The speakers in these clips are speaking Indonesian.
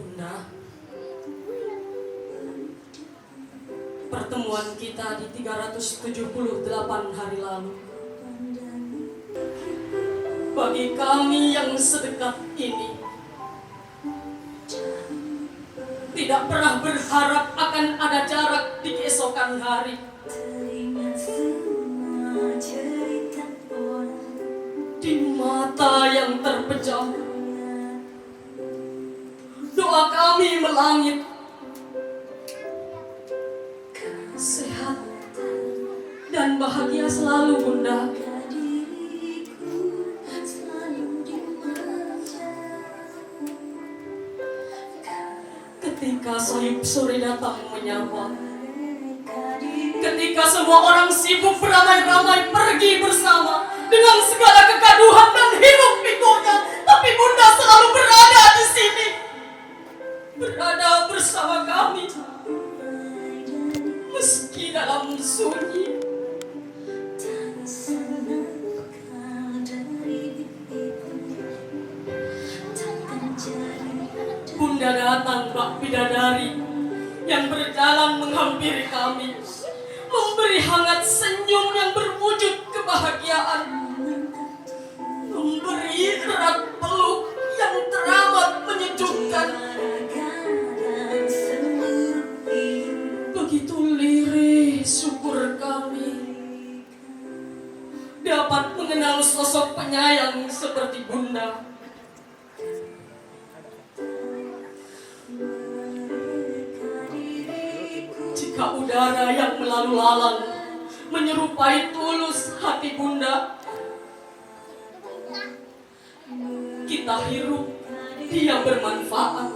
Bunda, pertemuan kita di 378 hari lalu, bagi kami yang sedekat ini, tidak pernah berharap akan ada jarak di keesokan hari. Di mata yang terpejam, doa kami melangit. Sehat dan bahagia selalu, Bunda. Ketika sayup sore datang menyapa, ketika semua orang sibuk beramai-ramai pergi bersama dengan segala kegaduhan dan hiruk pikuknya, tapi Bunda selalu berada di sini, berada bersama kami, meski dalam sunyi. Bunda datang, Mbak Bidadari, yang berjalan menghampiri kami, memberi hangat senyum yang berwujud kebahagiaan, memberi erat peluk yang teramat menyejukkan. Begitu lirih syukur kami dapat mengenal sosok penyayang seperti Bunda. Jika udara yang melalu lalang menyerupai tulus hati Bunda, kita hirup, dia bermanfaat.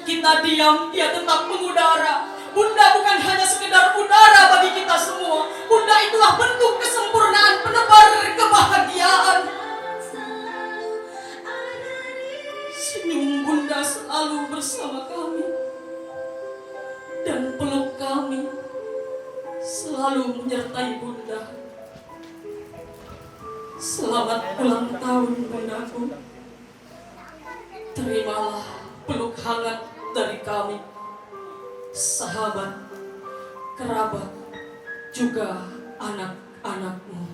Kita diam, dia tetap mengudara. Bunda bukan hanya sekedar udara bagi kita semua. Bunda itulah bentuk kesempurnaan penebar kebahagiaan. Senyum Bunda selalu bersama kami, dan peluk kami selalu menyertai Bunda. Selamat ulang tahun, Bundaku. Terimalah peluk hangat dari kami, sahabat, kerabat, juga anak-anakmu.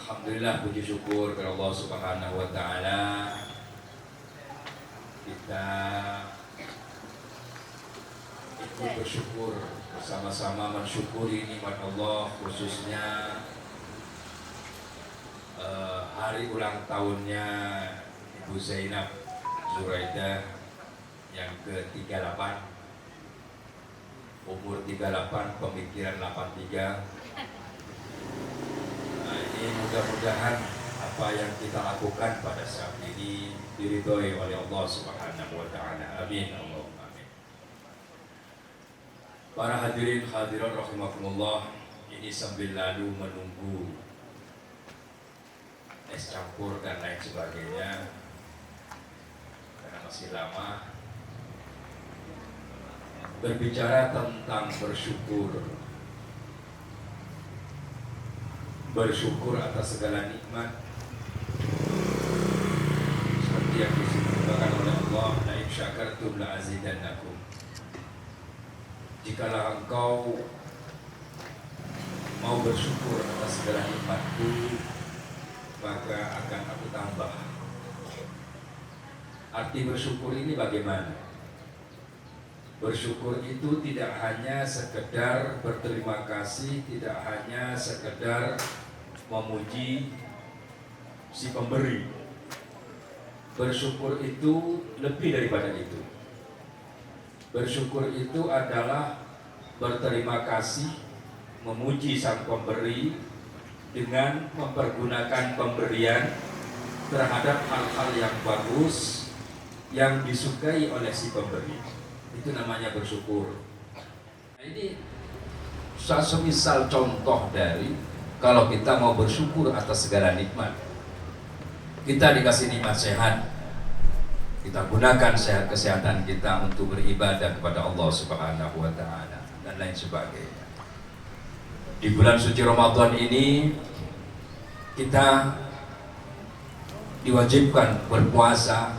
Alhamdulillah, puji syukur kepada Allah Subhanahu wa taala. Kita ikut bersyukur bersama-sama, mensyukuri nikmat Allah, khususnya hari ulang tahunnya Ibu Zainab Zuraidah yang ke-38, umur 38, pemikiran 83. Ini mudah-mudahan apa yang kita lakukan pada saat ini diridhoi oleh Allah Subhanahu wa taala. Amin. Allahumma amin. Para hadirin hadirat rahimakumullah, Ini sambil lalu menunggu es campur dan lain sebagainya, karena masih lama. Berbicara tentang bersyukur atas segala nikmat, seperti yang disebutkan oleh Allah, la in syakartum la azidannakum. Jikalau engkau mau bersyukur atas segala nikmatku, maka akan aku tambah. Arti bersyukur ini bagaimana? Bersyukur itu tidak hanya sekedar berterima kasih, tidak hanya sekedar memuji si pemberi. Bersyukur itu lebih daripada itu. Bersyukur itu adalah berterima kasih, memuji sang pemberi dengan mempergunakan pemberian terhadap hal-hal yang bagus yang disukai oleh si pemberi. Itu namanya bersyukur. Nah, ini semisal contoh dari kalau kita mau bersyukur atas segala nikmat. Kita dikasih nikmat sehat, kita gunakan sehat kesehatan kita untuk beribadah kepada Allah Subhanahu wa Ta'ala dan lain sebagainya. Di bulan suci Ramadan ini kita diwajibkan berpuasa,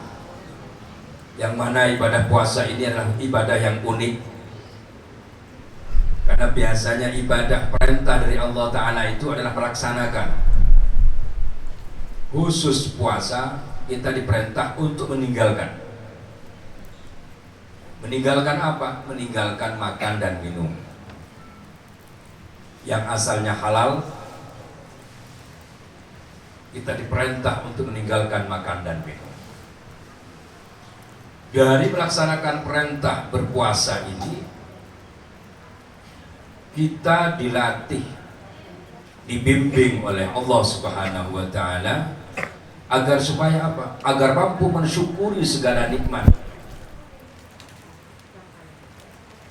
yang mana ibadah puasa ini adalah ibadah yang unik, karena biasanya ibadah perintah dari Allah Ta'ala itu adalah melaksanakan. Khusus puasa kita diperintah untuk meninggalkan. Meninggalkan apa? Meninggalkan makan dan minum yang asalnya halal. Kita diperintah untuk meninggalkan makan dan minum. Dari melaksanakan perintah berpuasa ini, kita dilatih, dibimbing oleh Allah Subhanahu wa Ta'ala agar supaya apa? Agar mampu mensyukuri segala nikmat.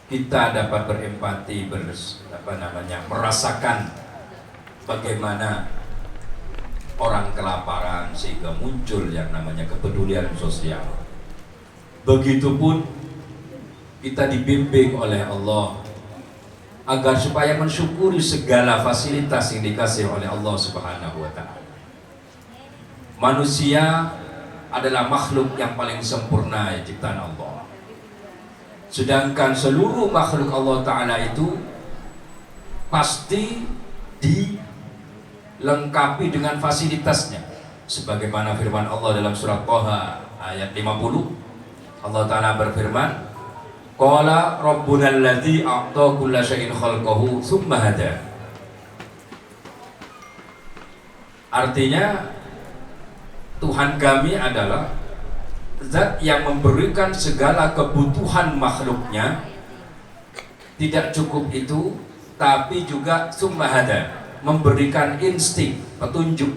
Kita dapat berempati, merasakan bagaimana orang kelaparan sehingga muncul yang namanya kepedulian sosial. Begitupun kita dibimbing oleh Allah agar supaya mensyukuri segala fasilitas yang dikasih oleh Allah Subhanahu wa Ta'ala. Manusia adalah makhluk yang paling sempurna ciptaan Allah. Sedangkan seluruh makhluk Allah Ta'ala itu pasti dilengkapi dengan fasilitasnya. Sebagaimana firman Allah dalam surat Thaha ayat 50, Allah Ta'ala berfirman, Qala Rabbuna alladzi a'ta kulla syai'in khalqahu tsumma hada. Artinya, Tuhan kami adalah zat yang memberikan segala kebutuhan makhluknya. Tidak cukup itu, tapi juga tsumma hada, memberikan insting, petunjuk.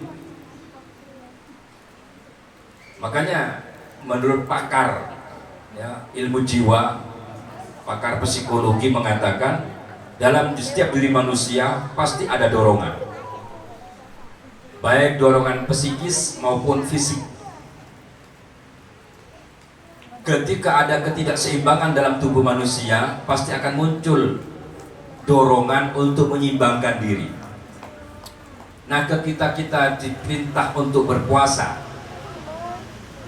Makanya menurut pakar ilmu jiwa, pakar psikologi mengatakan dalam setiap diri manusia pasti ada dorongan, baik dorongan psikis maupun fisik. Ketika ada ketidakseimbangan dalam tubuh manusia, pasti akan muncul dorongan untuk menyeimbangkan diri. Nah, ketika kita diperintah untuk berpuasa,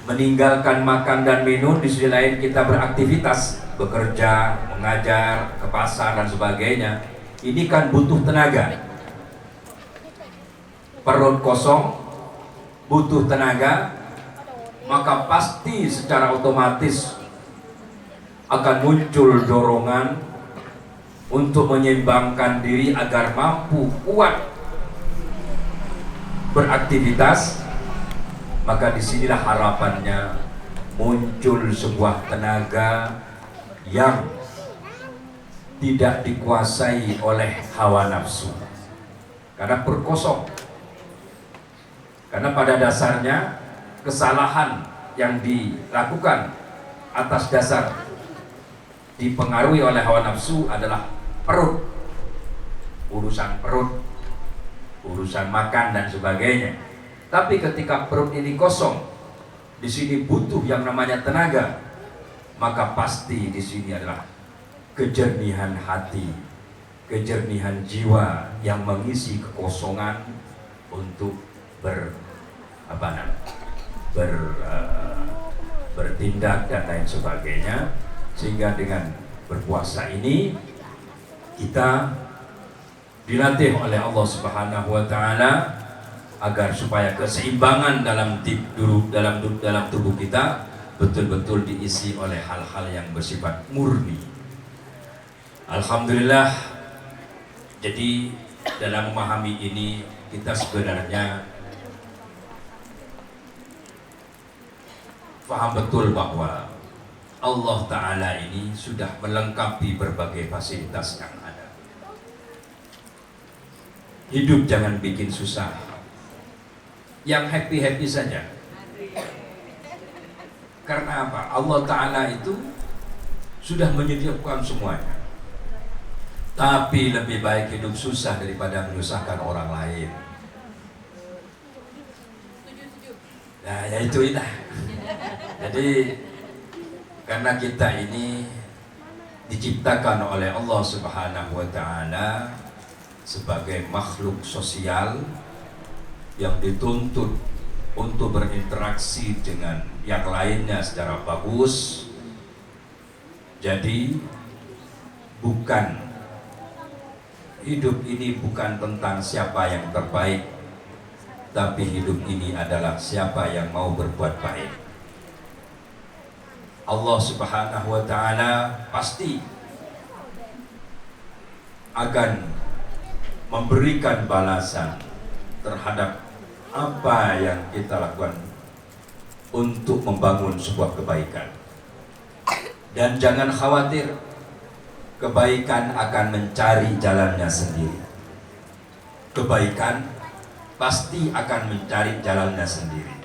meninggalkan makan dan minum, di sisi lain kita beraktivitas, bekerja, mengajar, ke pasar dan sebagainya. Ini kan butuh tenaga. Perut kosong, butuh tenaga, maka pasti secara otomatis akan muncul dorongan untuk menyeimbangkan diri agar mampu kuat beraktivitas. Maka disinilah harapannya muncul sebuah tenaga yang tidak dikuasai oleh hawa nafsu, karena perkosong. Karena pada dasarnya kesalahan yang dilakukan atas dasar dipengaruhi oleh hawa nafsu adalah perut. urusan perut, urusan makan dan sebagainya. Tapi ketika perut ini kosong, di sini butuh yang namanya tenaga, maka pasti di sini adalah kejernihan hati, kejernihan jiwa yang mengisi kekosongan untuk bertindak dan lain sebagainya. Sehingga dengan berpuasa ini kita dilatih oleh Allah Subhanahu wa taala agar supaya keseimbangan dalam tubuh kita betul-betul diisi oleh hal-hal yang bersifat murni. Alhamdulillah. Jadi dalam memahami ini kita sebenarnya paham betul bahwa Allah Ta'ala ini sudah melengkapi berbagai fasilitas yang ada. Hidup jangan bikin susah, yang happy-happy saja. Karena apa? Allah Ta'ala itu sudah menyediakan semuanya. Tapi lebih baik hidup susah daripada menyusahkan orang lain. Nah, ya itu lah. Jadi karena kita ini diciptakan oleh Allah Subhanahu wa taala sebagai makhluk sosial yang dituntut untuk berinteraksi dengan yang lainnya secara bagus. Jadi hidup ini bukan tentang siapa yang terbaik, tapi hidup ini adalah siapa yang mau berbuat baik. Allah Subhanahu wa taala pasti akan memberikan balasan terhadap apa yang kita lakukan untuk membangun sebuah kebaikan. Dan jangan khawatir, kebaikan akan mencari jalannya sendiri. Kebaikan pasti akan mencari jalannya sendiri.